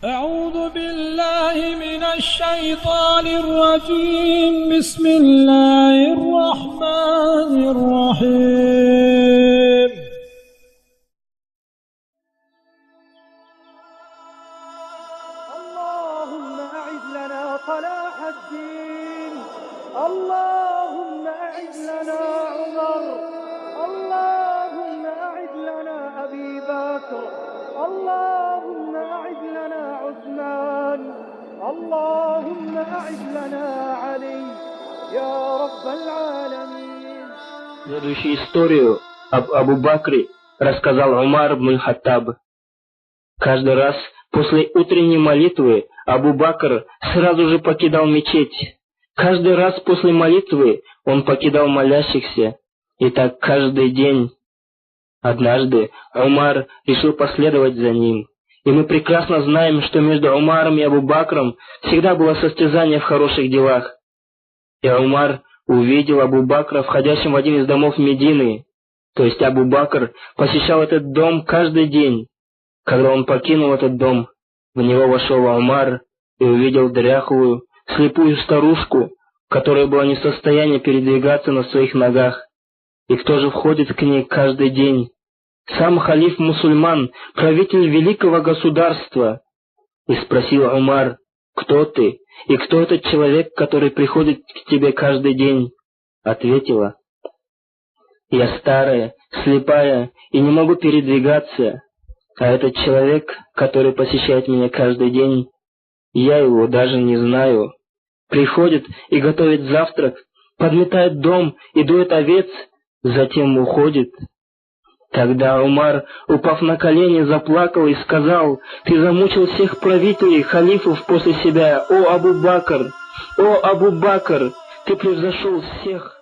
أعوذ بالله من الشيطان الرجيم. بسم الله الرحمن الرحيم. اللهم أعد لنا صلاح الدين، اللهم أعد لنا عمر، اللهم أعد لنا أبي بكر، اللهم أعد لنا عثمان، اللهم أعد لنا علي يا رب العالمين. Следующую историю об Абу Бакре рассказал Умар ибн Хаттаб. Каждый раз после утренней молитвы Абу Бакр сразу же покидал мечеть. Каждый раз после молитвы он покидал молящихся. И так каждый день. Однажды Умар решил последовать за ним. И мы прекрасно знаем, что между Умаром и Абу Бакром всегда было состязание в хороших делах. И Умар увидел Абу Бакра, входящим в один из домов Медины. То есть Абу Бакр посещал этот дом каждый день. Когда он покинул этот дом, в него вошел Умар и увидел дряхлую, слепую старушку, которая была не в состоянии передвигаться на своих ногах. И кто же входит к ней каждый день? Сам халиф мусульман, правитель великого государства. И спросил Умар: «Кто ты? И кто этот человек, который приходит к тебе каждый день?» Ответила: «Я старая, слепая и не могу передвигаться. А этот человек, который посещает меня каждый день, я его даже не знаю. Приходит и готовит завтрак, подметает дом и доит овец, затем уходит». Тогда Умар, упав на колени, заплакал и сказал: «Ты замучил всех правителей, халифов после себя, о Абу Бакр! О Абу Бакр! Ты превзошел всех!»